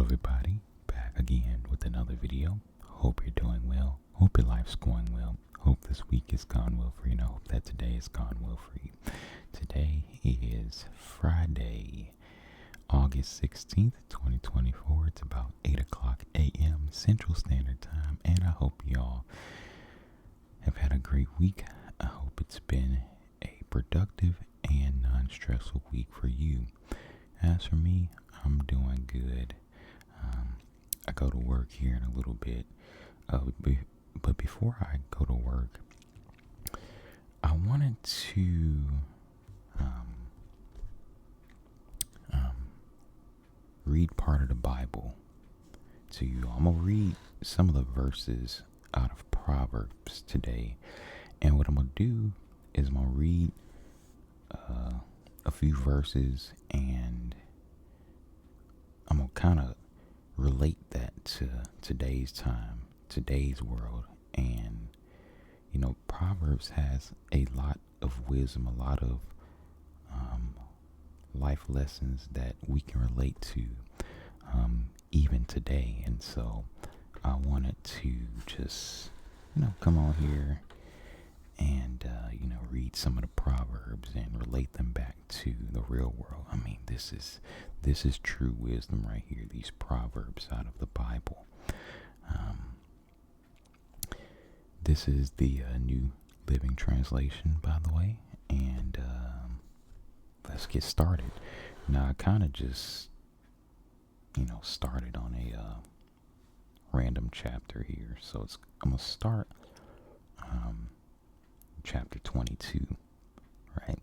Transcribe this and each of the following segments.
everybody, back again with another video. Hope you're doing well. Hope your life's going well. Hope this week has gone well for you, and I hope that today has gone well for you. Today is Friday, August 16th, 2024. It's about 8 o'clock a.m. Central Standard Time, and I hope y'all have had a great week. I hope it's been a productive and non-stressful week for you. As for me, I'm doing good. I go to work here in a little bit. But before I go to work, I wanted to read part of the Bible to you. I'm going to read some of the verses out of Proverbs today. And what I'm going to do is I'm going to read a few verses, and I'm going to kind of relate that to today's time, today's world. And, you know, Proverbs has a lot of wisdom, a lot of life lessons that we can relate to even today. And so I wanted to just, come on here and, read some of the Proverbs and relate them back to the real world. I mean, this is true wisdom right here, these Proverbs out of the Bible. This is the New Living Translation, by the way, and let's get started. Now, I kind of just, started on a random chapter here, so I'm going to start chapter 22, right?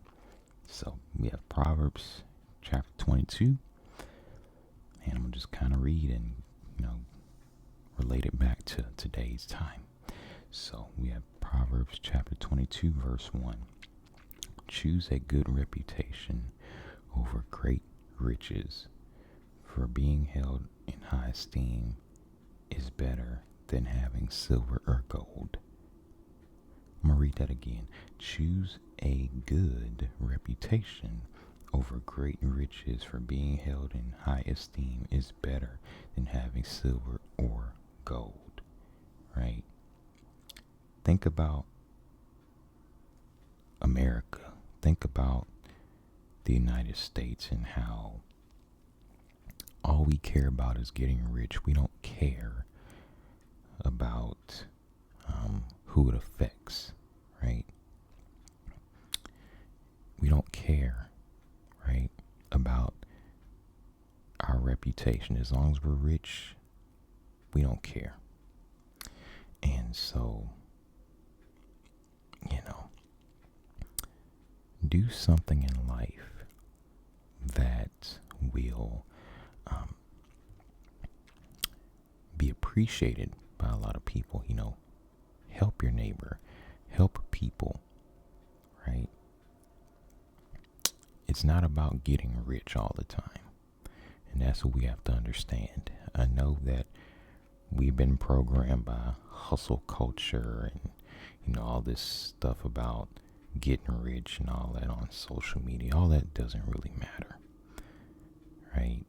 So we have Proverbs chapter 22, and I'm going to just kind of read and, relate it back to today's time. So we have Proverbs chapter 22, verse 1. Choose a good reputation over great riches, for being held in high esteem is better than having silver or gold. I'm going to read that again. Choose a good reputation over great riches, for being held in high esteem is better than having silver or gold. Right? Think about America. Think about the United States and how all we care about is getting rich. We don't care about who it affects, right? We don't care, right, about our reputation. As long as we're rich, we don't care. And so, do something in life that will be appreciated by a lot of people. Help your neighbor, help people, right? It's not about getting rich all the time. And that's what we have to understand. I know that we've been programmed by hustle culture and, all this stuff about getting rich and all that on social media. All that doesn't really matter, right?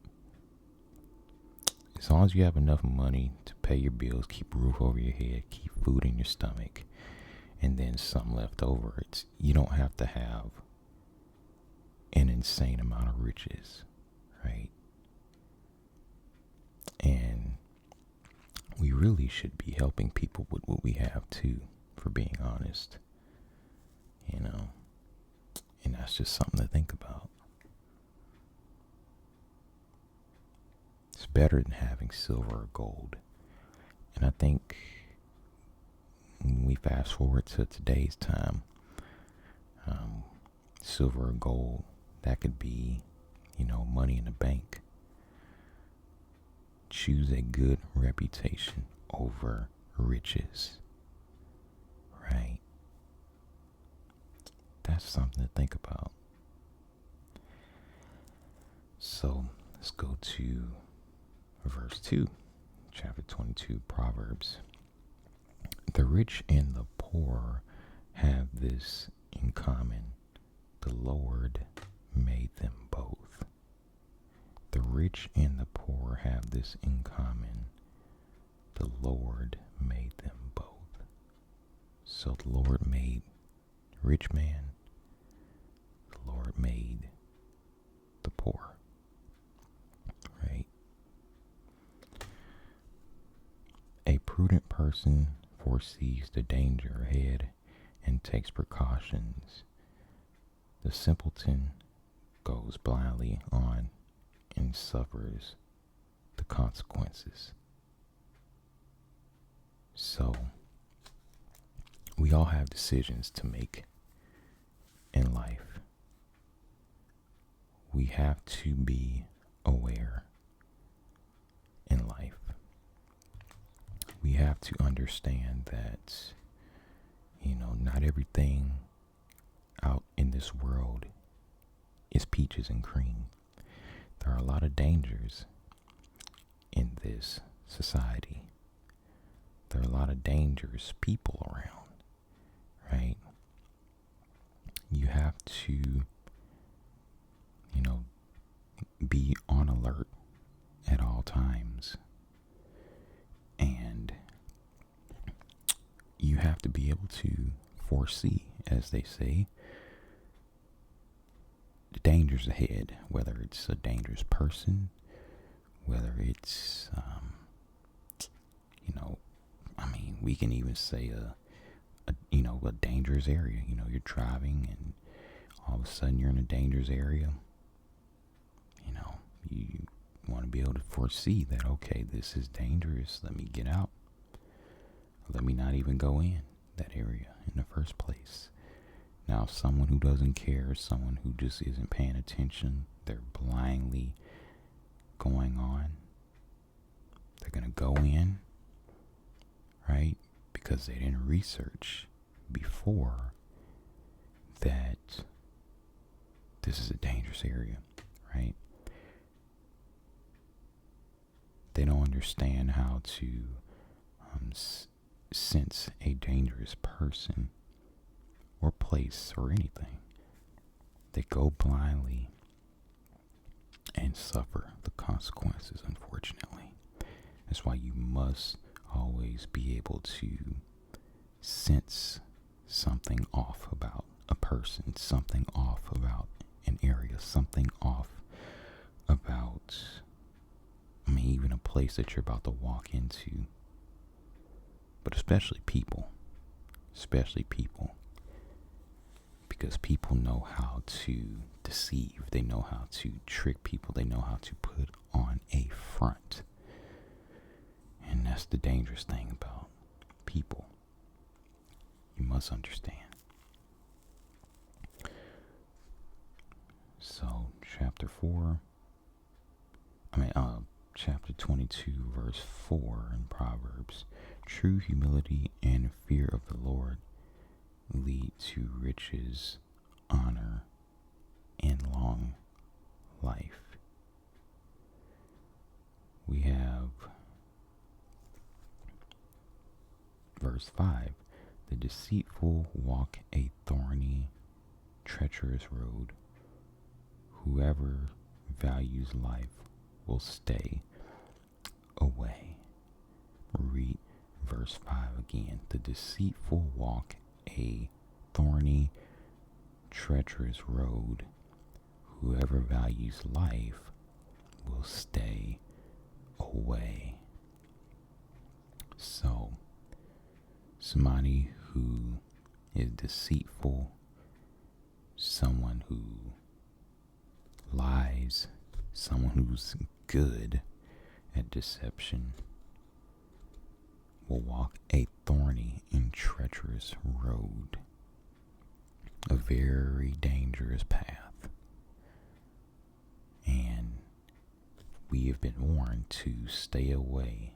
As long as you have enough money to pay your bills, keep a roof over your head, keep food in your stomach, and then some left over, you don't have to have an insane amount of riches, right? And we really should be helping people with what we have too, for being honest. And that's just something to think about. It's better than having silver or gold. And I think when we fast forward to today's time, silver or gold, that could be, money in the bank. Choose a good reputation over riches, right? That's something to think about. So let's go to verse 2, chapter 22, Proverbs. The rich and the poor have this in common. The Lord made them both. The rich and the poor have this in common. The Lord made them both. So the Lord made rich man. The Lord made the poor. Right? A prudent person foresees the danger ahead and takes precautions. The simpleton goes blindly on and suffers the consequences. So, we all have decisions to make in life. We have to be aware in life. We have to understand that, not everything out in this world is peaches and cream. There are a lot of dangers in this society. There are a lot of dangerous people around, right? You have to, be on alert at all times. And you have to be able to foresee, as they say, the dangers ahead, whether it's a dangerous person, whether it's, we can even say a dangerous area. You're driving and all of a sudden you're in a dangerous area. You want to be able to foresee that, okay, this is dangerous. Let me get out. Let me not even go in that area in the first place. Now, someone who doesn't care, someone who just isn't paying attention, they're blindly going on. They're going to go in, right? Because they didn't research before that this is a dangerous area, right? They don't understand how to sense a dangerous person or place or anything. They go blindly and suffer the consequences, unfortunately. That's why you must always be able to sense something off about a person, something off about an area, something off about, even a place that you're about to walk into. But especially people. Because people know how to deceive. They know how to trick people. They know how to put on a front. And that's the dangerous thing about people. You must understand. So, chapter 22, verse 4 in Proverbs. True humility and fear of the Lord lead to riches, honor, and long life. We have verse 5. The deceitful walk a thorny, treacherous road. Whoever values life will stay away. Read verse 5 again. The deceitful walk a thorny, treacherous road. Whoever values life will stay away. So, somebody who is deceitful, someone who lies, someone who's good at deception, will walk a thorny and treacherous road, a very dangerous path. And we have been warned to stay away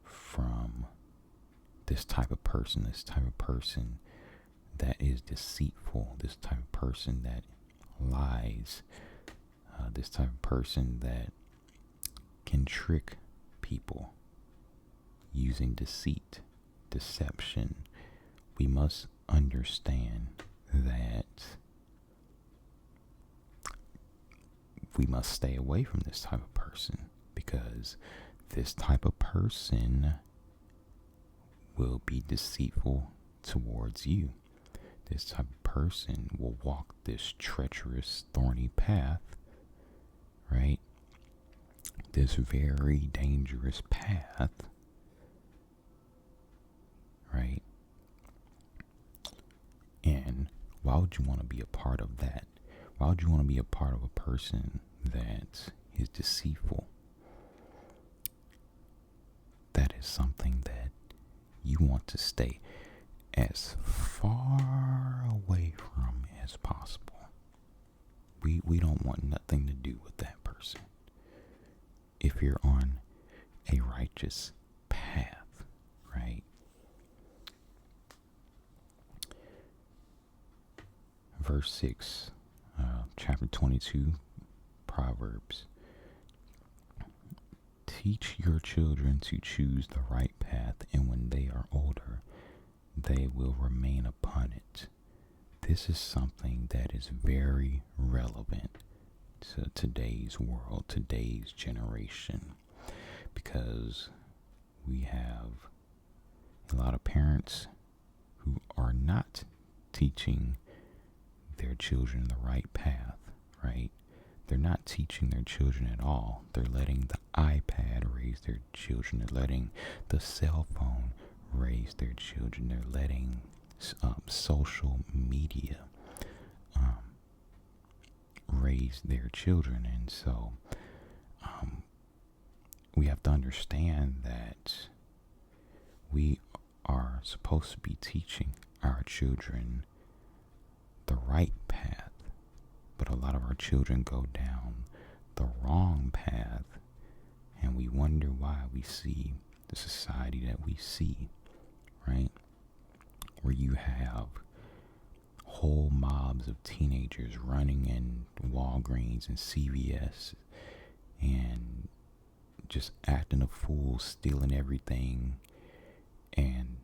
from this type of person that is deceitful, this type of person that lies, this type of person that can trick people using deceit, deception. We must understand that we must stay away from this type of person, because this type of person will be deceitful towards you. This type of person will walk this treacherous, thorny path, right? This very dangerous path, right? And why would you want to be a part of that? Why would you want to be a part of a person that is deceitful? That is something that you want to stay as far away from as possible. We don't want nothing to do with that person. If you're on a righteous path, right? Verse 6, chapter 22, Proverbs. Teach your children to choose the right path, and when they are older, they will remain upon it. This is something that is very relevant to today's world, today's generation, because we have a lot of parents who are not teaching their children the right path, right? They're not teaching their children at all. They're letting the iPad raise their children. They're letting the cell phone raise their children. They're letting social media raise their children. And so we have to understand that we are supposed to be teaching our children the right path, but a lot of our children go down the wrong path, and we wonder why we see the society that we see, right? Where you have whole mobs of teenagers running in Walgreens and CVS and just acting a fool, stealing everything and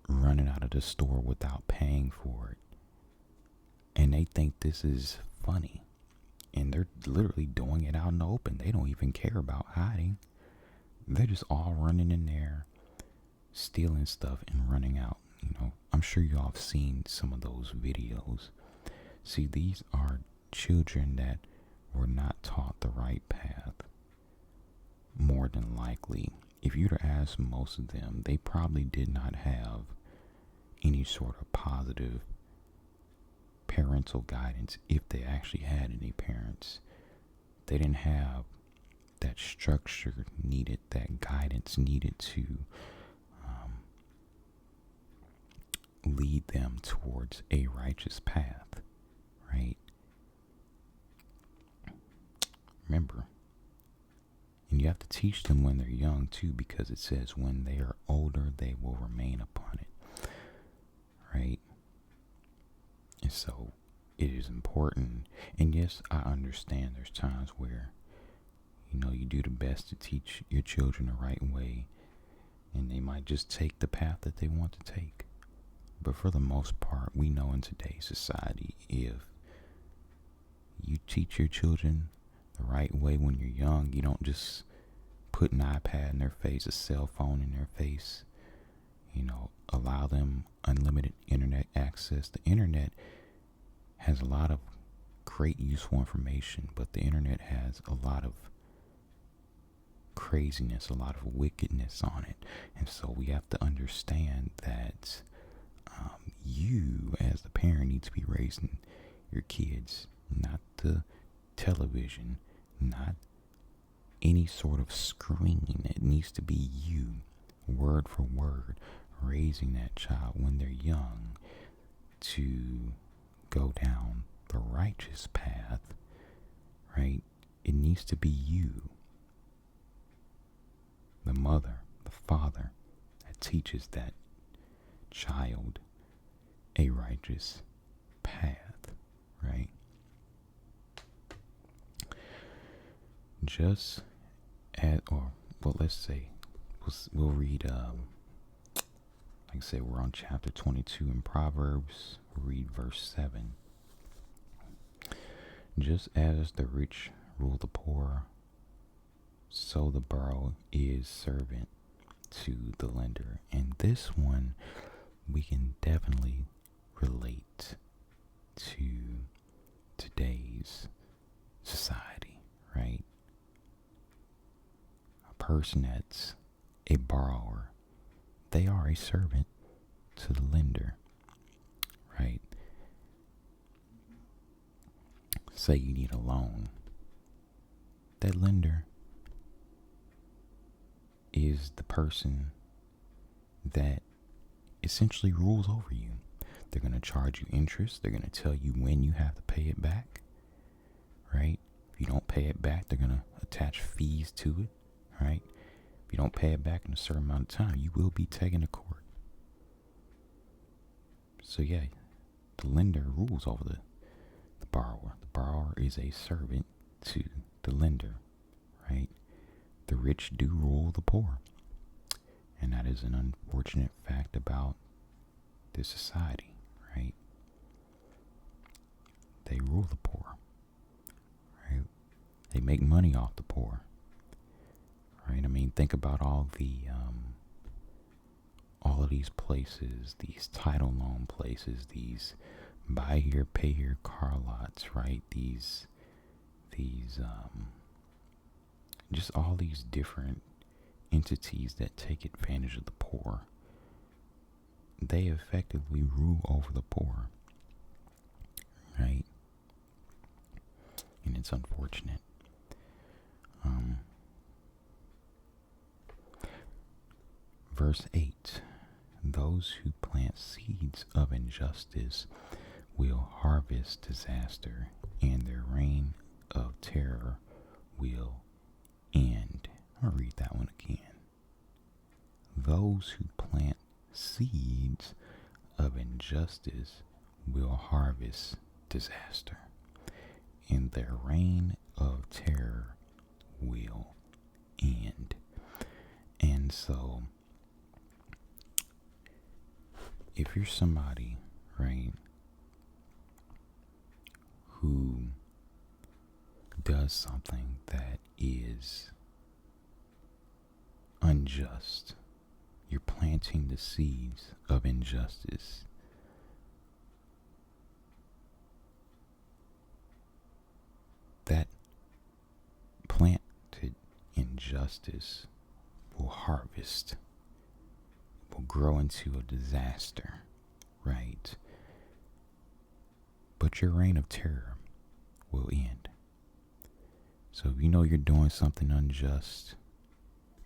running out of the store without paying for it. And they think this is funny. And they're literally doing it out in the open. They don't even care about hiding. They're just all running in there, stealing stuff and running out. You know, I'm sure y'all have seen some of those videos. See, these are children that were not taught the right path. More than likely, if you were to ask most of them, they probably did not have any sort of positive parental guidance. If they actually had any parents, they didn't have that structure needed, that guidance needed to lead them towards a righteous path, right? Remember, and you have to teach them when they're young too, because it says when they are older, they will remain upon it, right? And so it is important. And yes, I understand there's times where, you know, you do the best to teach your children the right way, and they might just take the path that they want to take. But for the most part, we know in today's society, if you teach your children the right way when you're young, you don't just put an iPad in their face, a cell phone in their face, you know, allow them unlimited internet access. The internet has a lot of great useful information, but the internet has a lot of craziness, a lot of wickedness on it. And so we have to understand that you as the parent need to be raising your kids, not the television, not any sort of screen. It needs to be you, word for word, raising that child when they're young to go down the righteous path, right? It needs to be you, the mother, the father, that teaches that child a righteous path, right? Just at, or, well, let's say, we'll read, like I said, we're on chapter 22 in Proverbs. We'll read verse 7. Just as the rich rule the poor, so the borrower is servant to the lender. And this one we can definitely relate to today's society, right? A person that's a borrower, they are a servant to the lender, right? Say you need a loan. That lender is the person that essentially rules over you. They're going to charge you interest. They're going to tell you when you have to pay it back, right? If you don't pay it back, they're going to attach fees to it, right? If you don't pay it back in a certain amount of time, you will be taken to court. So yeah, the lender rules over the borrower. The borrower is a servant to the lender, right? The rich do rule the poor. And that is an unfortunate fact about this society, right? They rule the poor, right? They make money off the poor, right? I mean, think about all of these places, these title loan places, these buy here, pay here car lots, right? These just all these different entities that take advantage of the poor. They effectively rule over the poor, right? And it's unfortunate. Verse 8, those who plant seeds of injustice will harvest disaster, and their reign of terror will end. I'll read that one again. Those who plant seeds of injustice will harvest disaster, and their reign of terror will end. And so, if you're somebody, right, who does something that is unjust, you're planting the seeds of injustice. That planted injustice will harvest, will grow into a disaster, right? But your reign of terror will end. So if you know you're doing something unjust,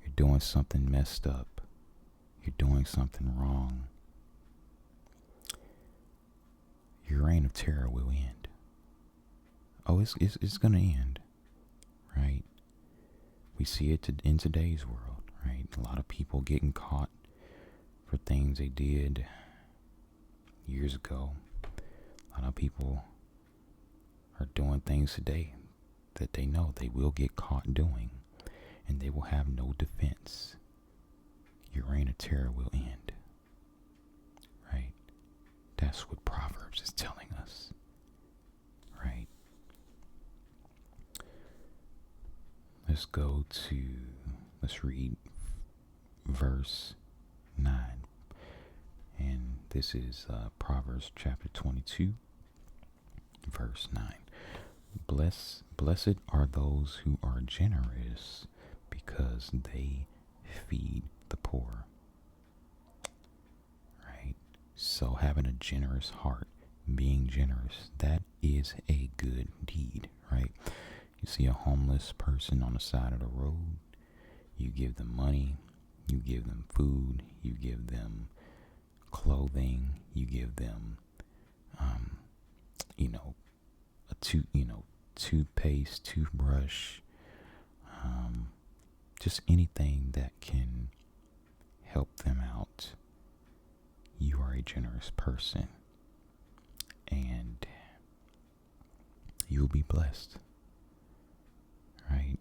you're doing something messed up, you're doing something wrong, your reign of terror will end. Oh, it's going to end, right? We see it in today's world, right? A lot of people getting caught for things they did years ago. A lot of people are doing things today that they know they will get caught doing, and they will have no defense. Your reign of terror will end, right? That's what Proverbs is telling us, right? Let's read verse 9. And this is Proverbs chapter 22, verse 9. Blessed are those who are generous, because they feed the poor. Right? So having a generous heart, being generous, that is a good deed, right? You see a homeless person on the side of the road, you give them money, you give them food, you give them clothing, you give them toothpaste, toothbrush, just anything that can help them out. You are a generous person, and you'll be blessed, right?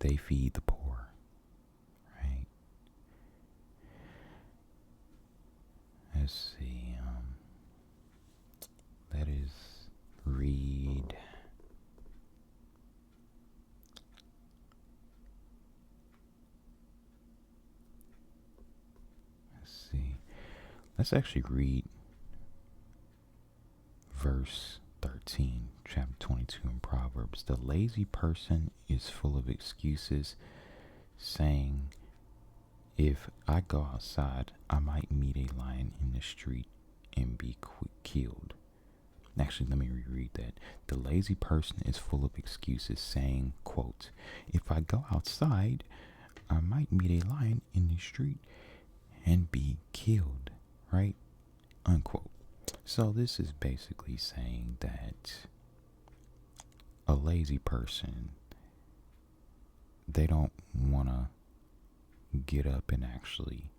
They feed the poor, right? Let's see. Let us read Let's actually read verse 13, chapter 22 in Proverbs. The lazy person is full of excuses, saying, if I go outside, I might meet a lion in the street and be killed. Actually, let me reread that. The lazy person is full of excuses, saying, quote, if I go outside, I might meet a lion in the street and be killed, right? Unquote. So this is basically saying that a lazy person, they don't want to get up and actually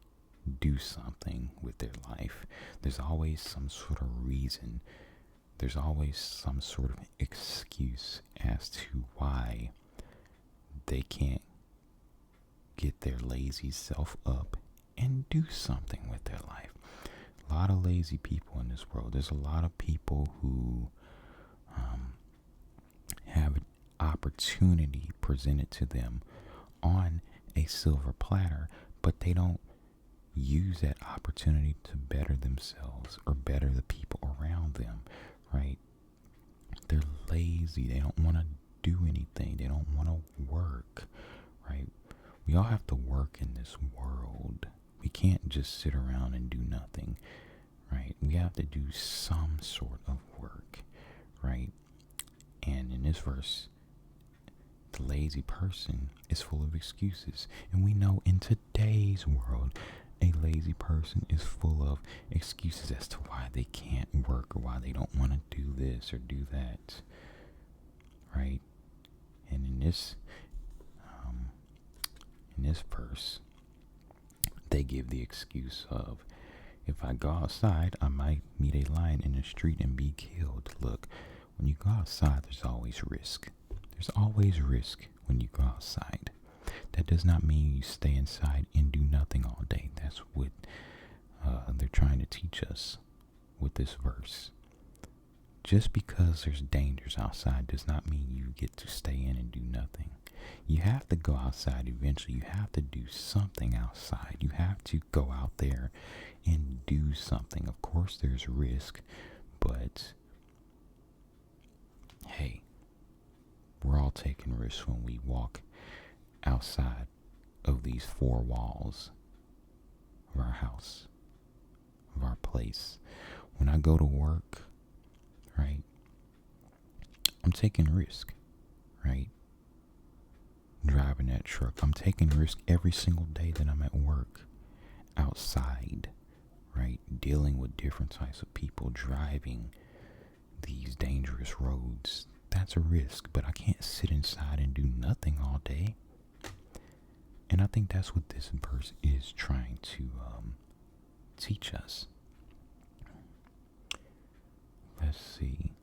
do something with their life. There's always some sort of reason. There's always some sort of excuse as to why they can't get their lazy self up and do something with their life. A lot of lazy people in this world. There's a lot of people who have an opportunity presented to them on a silver platter, but they don't use that opportunity to better themselves or better the people around them, right? They're lazy. They don't want to do anything. They don't want to work, right? We all have to work in this world. We can't just sit around and do nothing, right? We have to do some sort of work, right? And in this verse, the lazy person is full of excuses. And we know in today's world, a lazy person is full of excuses as to why they can't work or why they don't want to do this or do that, right? And in this verse, they give the excuse of, if I go outside, I might meet a lion in the street and be killed. Look, when you go outside, there's always risk. There's always risk when you go outside. That does not mean you stay inside and do nothing all day. That's what they're trying to teach us with this verse. Just because there's dangers outside does not mean you get to stay in and do nothing. You have to go outside eventually. You have to do something outside. You have to go out there and do something. Of course, there's risk, but hey, we're all taking risks when we walk outside of these four walls of our house, of our place. When I go to work, right, I'm taking risk, right? Driving that truck, I'm taking risk every single day that I'm at work, outside, right? Dealing with different types of people, driving these dangerous roads. That's a risk, but I can't sit inside and do nothing all day. And I think that's what this verse is trying to teach us. Let's see.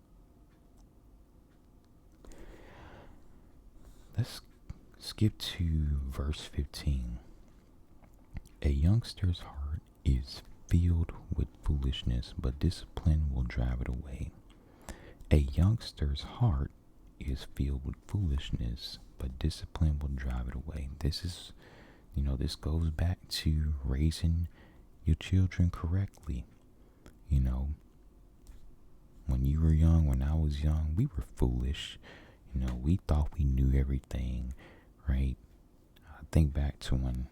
Let's skip to verse 15. A youngster's heart is filled with foolishness, but discipline will drive it away. A youngster's heart is filled with foolishness, but discipline will drive it away. This is, this goes back to raising your children correctly. When you were young, when I was young, we were foolish. We thought we knew everything, right? I think back to when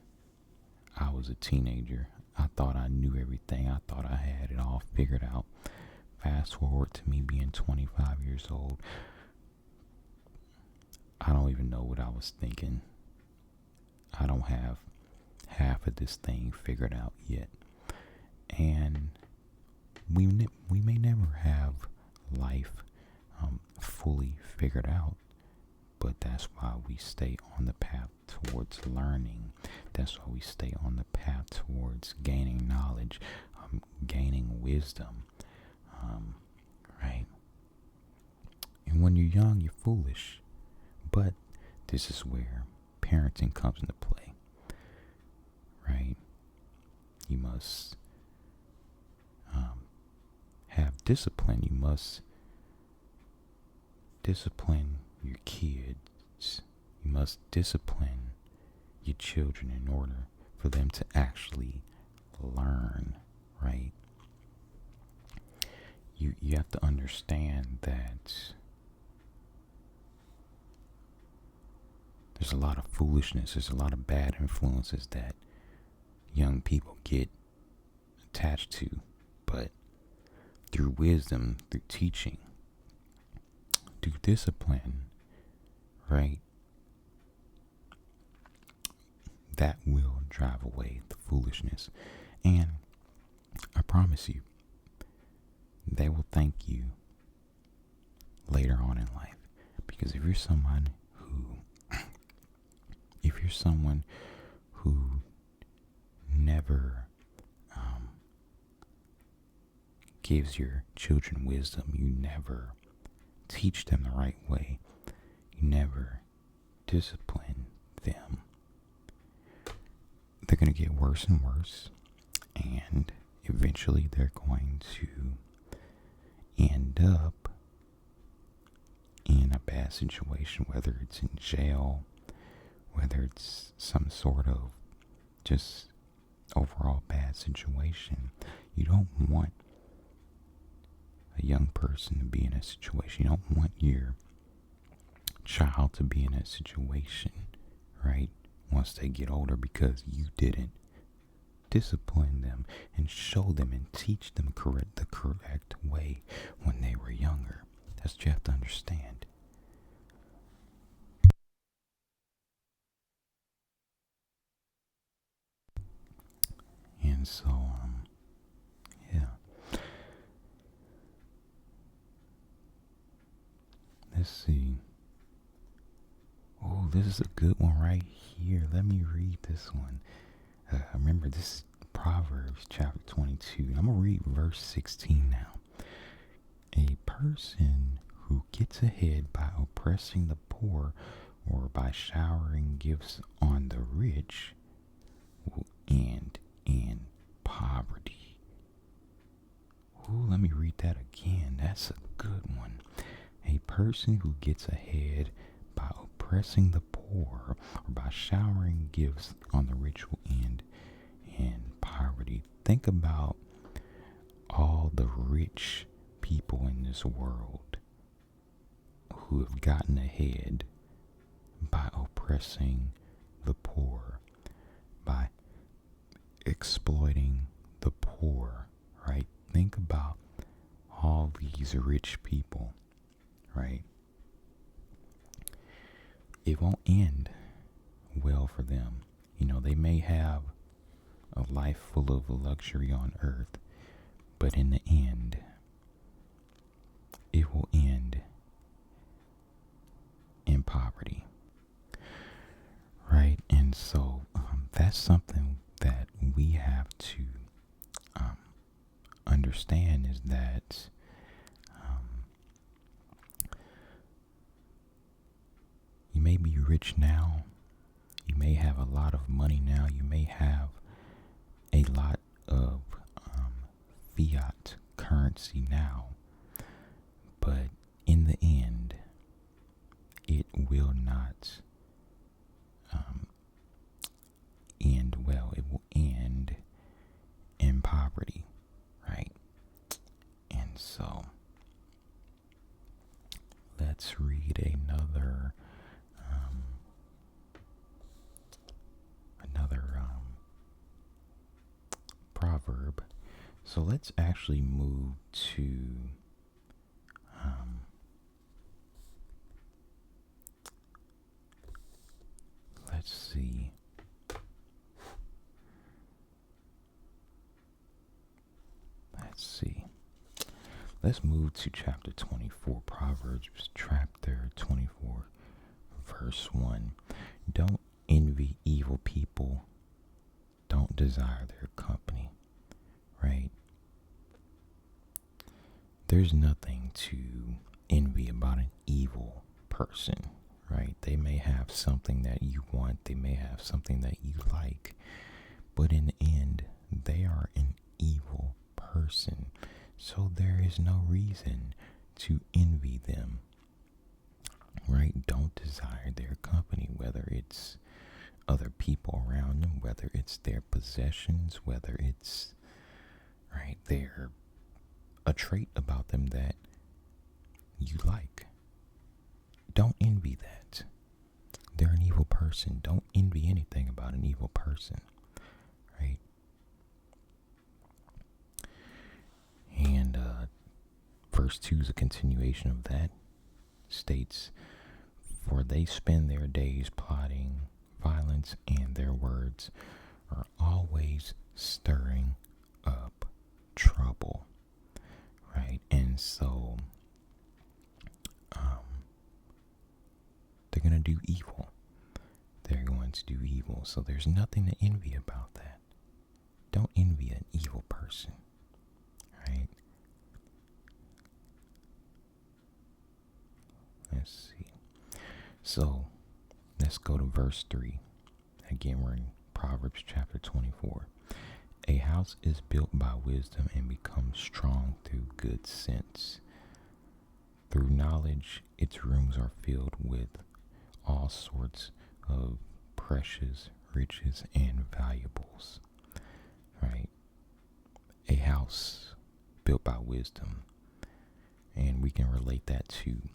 I was a teenager. I thought I knew everything. I thought I had it all figured out. Fast forward to me being 25 years old. I don't even know what I was thinking. I don't have half of this thing figured out yet. And we may never have life fully figured out, but that's why we stay on the path towards learning. That's why we stay on the path towards gaining knowledge, gaining wisdom, right? And when you're young, you're foolish, but this is where parenting comes into play, right? You must have discipline. You must discipline your kids. You must discipline your children in order for them to actually learn, right? You have to understand that there's a lot of foolishness, there's a lot of bad influences that young people get attached to, but through wisdom, through teaching, through discipline, right? That will drive away the foolishness. And I promise you, they will thank you later on in life. Because if you're someone who never gives your children wisdom, you never teach them the right way, you never discipline them, they're going to get worse and worse, and eventually they're going to end up in a bad situation, whether it's in jail, whether it's some sort of just overall bad situation. You don't want a young person to be in a situation. You don't want your child to be in a situation, right? Once they get older, because you didn't discipline them and show them and teach them the correct way when they were younger. That's what you have to understand. And so, yeah. Let's see. Oh, this is a good one right here. Let me read this one. Remember, this is Proverbs chapter 22. I'm going to read verse 16 now. A person who gets ahead by oppressing the poor or by showering gifts on the rich will end in poverty. Ooh, let me read that again. That's a good one. A person who gets ahead by oppressing the poor or by showering gifts on the rich will end in poverty. Think about all the rich people in this world who have gotten ahead by oppressing the poor, by exploiting the poor, right? Think about all these rich people, right? It won't end well for them. You know, they may have a life full of luxury on earth, but in the end, it will end in poverty, right? And so that's something that we have to understand, is that you may be rich now, you may have a lot of money now, you may have a lot of fiat currency now, but in the end, it will not end well. It will end in poverty, right? And so, let's read another proverb. So let's actually move to let's see. Let's move to chapter 24, Proverbs chapter 24, verse 1. Don't envy evil people. Don't desire their company, right? There's nothing to envy about an evil person, right? They may have something that you want, they may have something that you like, but in the end, they are an evil person. So there is no reason to envy them, right? Don't desire their company, whether it's other people around them, whether it's their possessions, whether it's right? They're a trait about them that you like. Don't envy that. They're an evil person. Don't envy anything about an evil person, right? And verse 2 is a continuation of that. States, "For they spend their days plotting violence, and their words are always stirring up trouble." Right? And so they're going to do evil. They're going to do evil. So there's nothing to envy about that. Don't envy an evil person. Right? Let's see. So let's go to verse 3. Again, we're in Proverbs chapter 24. "A house is built by wisdom and becomes strong through good sense. Through knowledge, its rooms are filled with all sorts of precious riches and valuables." Right? A house built by wisdom. And we can relate that to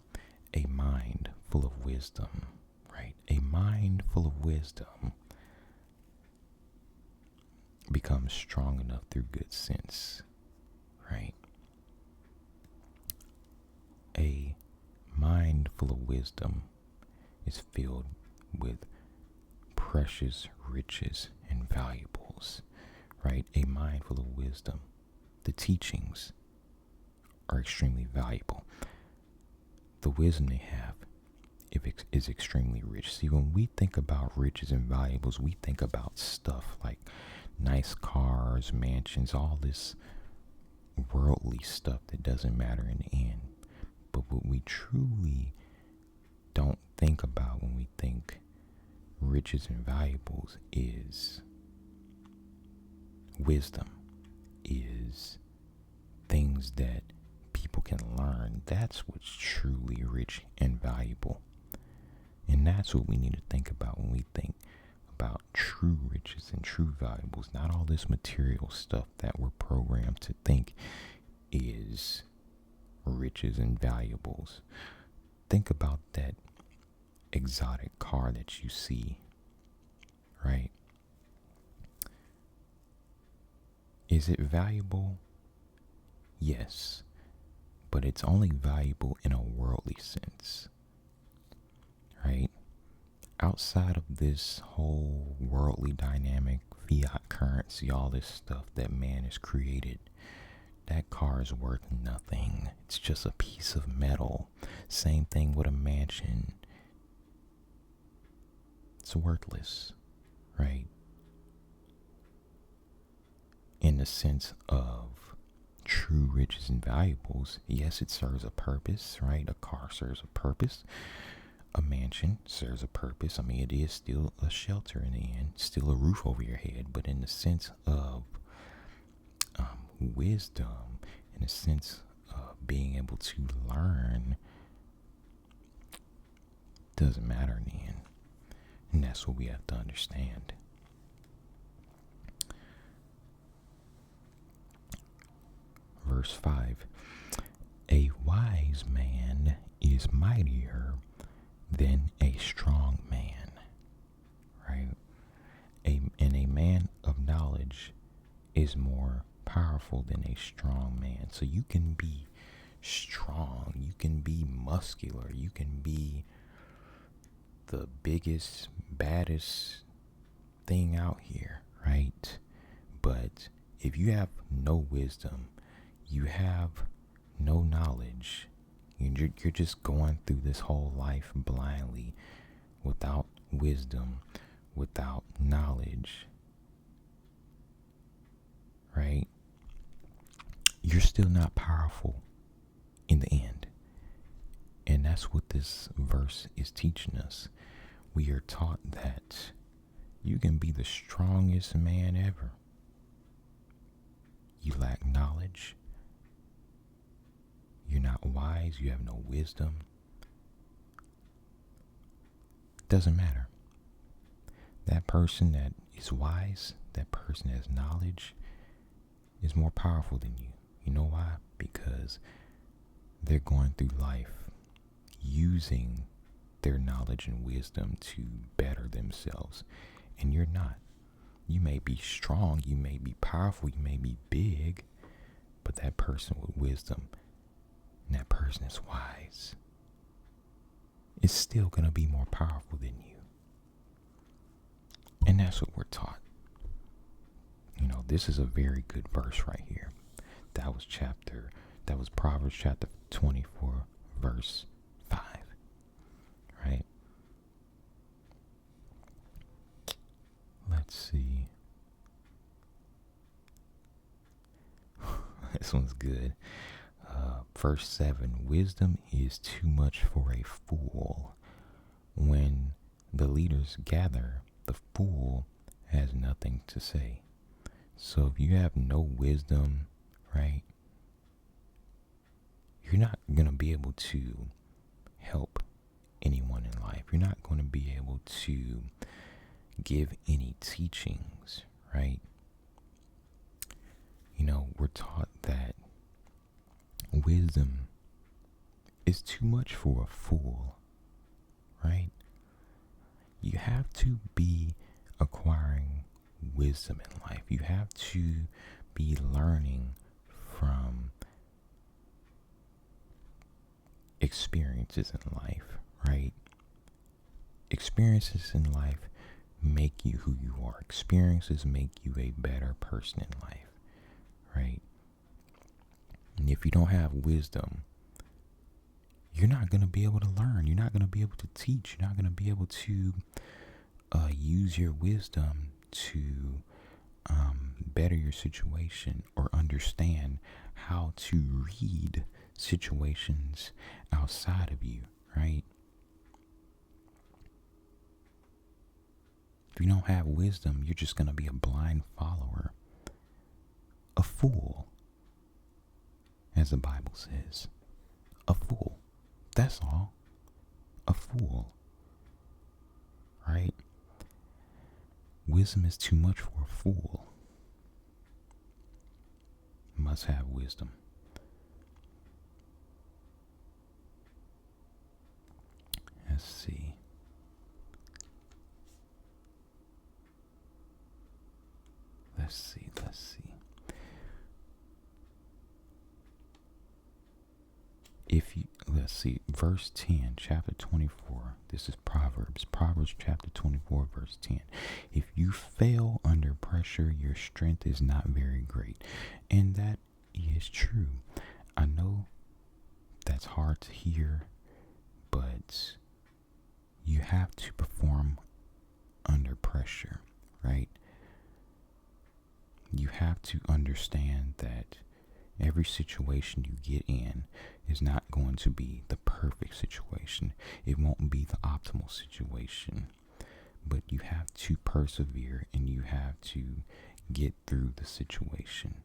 a mind full of wisdom. Right? A mind full of wisdom becomes strong enough through good sense. Right? A mind full of wisdom is filled with precious riches and valuables. Right? A mind full of wisdom. The teachings are extremely valuable. The wisdom they have is extremely rich. See, when we think about riches and valuables, we think about stuff like nice cars, mansions, all this worldly stuff that doesn't matter in the end. But what we truly don't think about when we think riches and valuables is wisdom, is things that people can learn. That's what's truly rich and valuable. And that's what we need to think about when we think about true riches and true valuables. Not all this material stuff that we're programmed to think is riches and valuables. Think about that exotic car that you see, right? Is it valuable? Yes, but it's only valuable in a worldly sense, right? Outside of this whole worldly dynamic, fiat currency, all this stuff that man has created, that car is worth nothing. It's just a piece of metal. Same thing with a mansion. It's worthless, right? In the sense of true riches and valuables, yes, it serves a purpose, right? A car serves a purpose. A mansion serves a purpose. I mean, it is still a shelter in the end, still a roof over your head. But in the sense of wisdom, in the sense of being able to learn, doesn't matter in the end. And that's what we have to understand. Verse 5, "A wise man is mightier than a strong man," right? And a man of knowledge is more powerful than a strong man. So you can be strong, you can be muscular, you can be the biggest, baddest thing out here, right? But if you have no wisdom, you have no knowledge, you're just going through this whole life blindly without wisdom, without knowledge, right? You're still not powerful in the end. And that's what this verse is teaching us. We are taught that you can be the strongest man ever. You lack knowledge. You're not wise. You have no wisdom. Doesn't matter. That person that is wise, that person has knowledge, is more powerful than you. You know why? Because they're going through life using their knowledge and wisdom to better themselves. And you're not. You may be strong, you may be powerful, you may be big, but that person with wisdom and that person is wise is still going to be more powerful than you. And that's what we're taught. You know, this is a very good verse right here. That was Proverbs chapter 24, verse 5. Right? Let's see. This one's good. Verse 7. Wisdom is too much for a fool. When the leaders gather, the fool has nothing to say. So if you have no wisdom, right, you're not going to be able to help anyone in life. You're not going to be able to give any teachings, right? You know, we're taught that wisdom is too much for a fool, right? You have to be acquiring wisdom in life. You have to be learning from experiences in life, right? Experiences in life make you who you are. Experiences make you a better person in life, right? And if you don't have wisdom, you're not going to be able to learn. You're not going to be able to teach. You're not going to be able to use your wisdom to better your situation or understand how to read situations outside of you, right? If you don't have wisdom, you're just going to be a blind follower, a fool, as the Bible says. A fool. That's all. A fool. Right? Wisdom is too much for a fool. Must have wisdom. Let's see. Let's see. Let's see, verse 10, chapter 24. This is Proverbs chapter 24, verse 10. If you fail under pressure, your strength is not very great. And that is true. I know that's hard to hear, but you have to perform under pressure, right? You have to understand that every situation you get in is not going to be the perfect situation. It won't be the optimal situation. But you have to persevere and you have to get through the situation.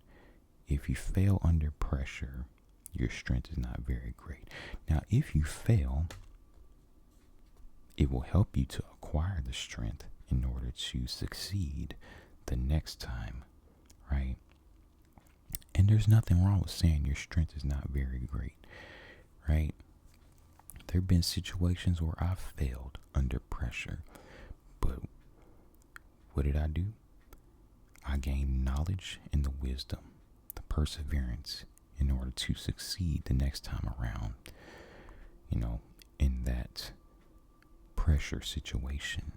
If you fail under pressure, your strength is not very great. Now, if you fail, it will help you to acquire the strength in order to succeed the next time, right? And there's nothing wrong with saying your strength is not very great, right? There have been situations where I've failed under pressure, but what did I do? I gained knowledge and the wisdom, the perseverance in order to succeed the next time around, you know, in that pressure situation,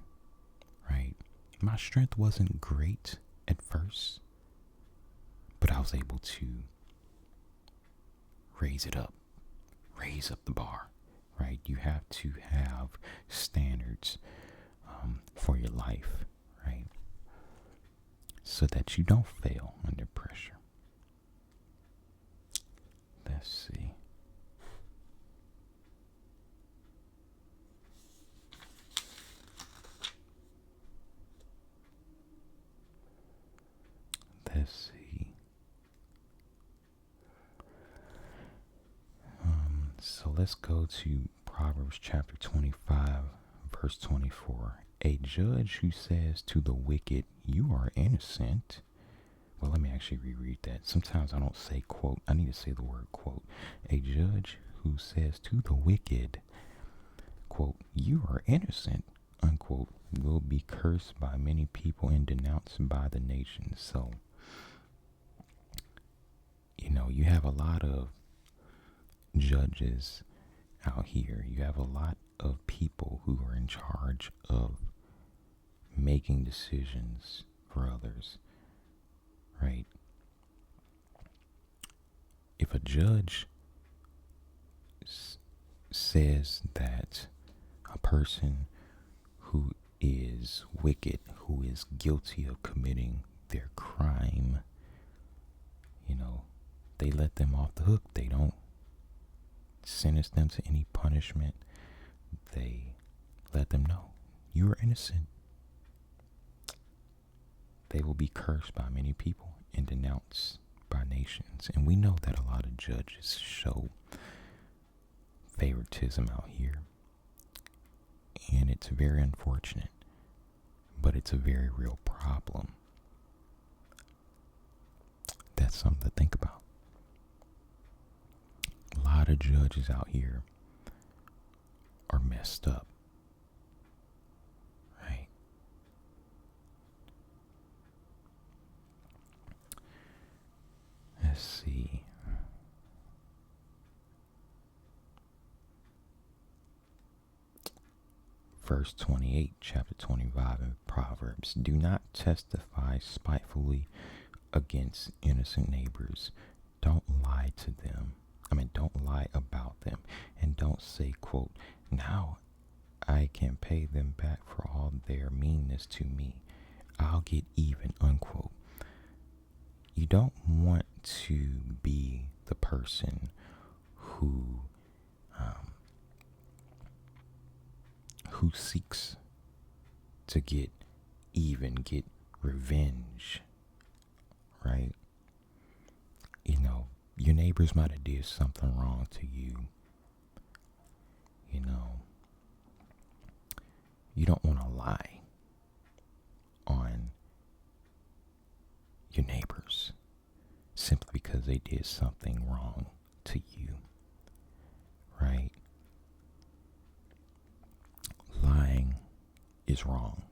right? My strength wasn't great at first, but I was able to raise up the bar, right? You have to have standards for your life, right? So that you don't fail under pressure. Let's see. Let's see. So let's go to Proverbs chapter 25, verse 24. A judge who says to the wicked, "You are innocent," Well, let me actually reread that. Sometimes I don't say quote. I need to say the word quote. A judge who says to the wicked, quote, you are innocent, unquote, will be cursed by many people and denounced by the nations. So, you have a lot of judges out here. You have a lot of people who are in charge of making decisions for others, right? If a judge says that a person who is wicked, who is guilty of committing their crime, they let them off the hook. They don't sentence them to any punishment. They let them know you are innocent. They will be cursed by many people and denounced by nations. And we know that a lot of judges show favoritism out here. And it's very unfortunate, but it's a very real problem. That's something to think about. A lot of judges out here are messed up, right? Let's see. Verse 28, chapter 25 of Proverbs. Do not testify spitefully against innocent neighbors. Don't lie to them. Don't lie about them. And don't say, quote, now I can pay them back for all their meanness to me. I'll get even, unquote. You don't want to be the person who seeks to get even, get revenge, right? Your neighbors might have did something wrong to you. You don't want to lie on your neighbors simply because they did something wrong to you, right? Lying is wrong,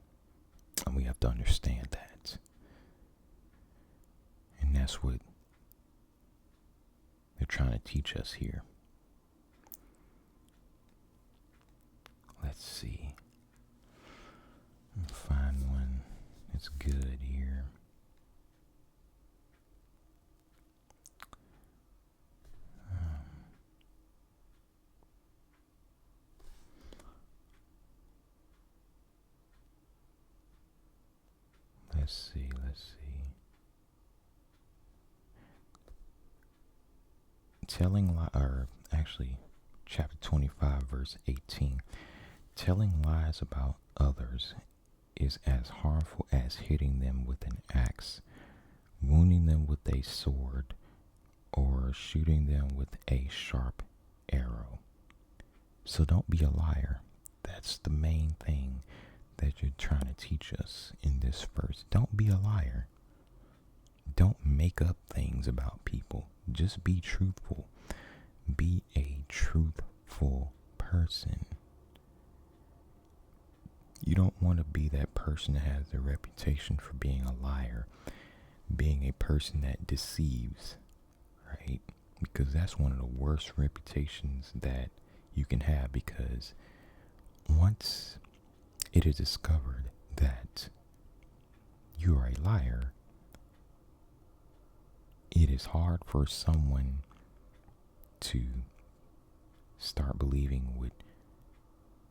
and we have to understand that. And that's what they're trying to teach us here. Let's see. Let me find one that's good here. Let's see. Chapter 25, verse 18. Telling lies about others is as harmful as hitting them with an axe, wounding them with a sword, or shooting them with a sharp arrow. So don't be a liar. That's the main thing that you're trying to teach us in this verse. Don't be a liar. Don't make up things about people. Just be truthful. Be a truthful person. You don't want to be that person that has a reputation for being a liar, being a person that deceives, right? Because that's one of the worst reputations that you can have, because once it is discovered that you are a liar, it is hard for someone to start believing what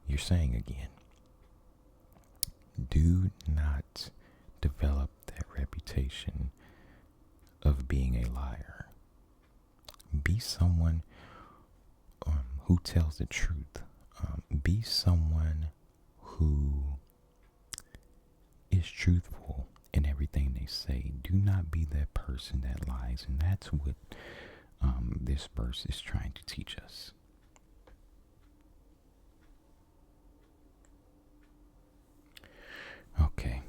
you're saying again. Do not develop that reputation of being a liar. Be someone who tells the truth. Be someone who is truthful in everything they say. Do not be that person that lies. And that's what this verse is trying to teach us. Okay.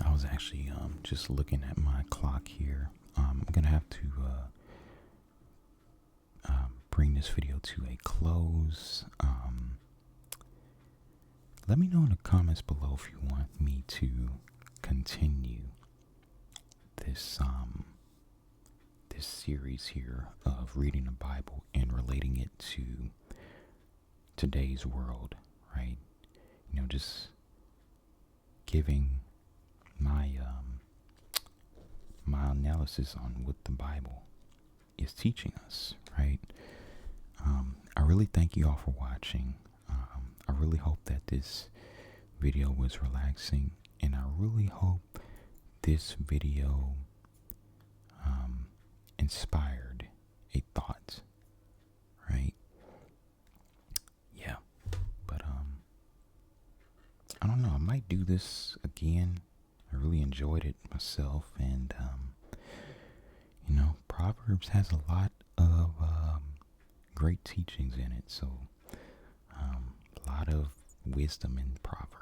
I was actually actually just looking at my clock here. I'm gonna have to bring this video to a close. Let me know in the comments below if you want me to continue this this series here of reading the Bible and relating it to today's world, right? Just giving my my analysis on what the Bible is teaching us, right? I really thank you all for watching. I really hope that this video was relaxing, and I really hope this video inspired a thought, right? Yeah, but I don't know, I might do this again. I really enjoyed it myself, and Proverbs has a lot of great teachings in it, so a lot of wisdom in Proverbs.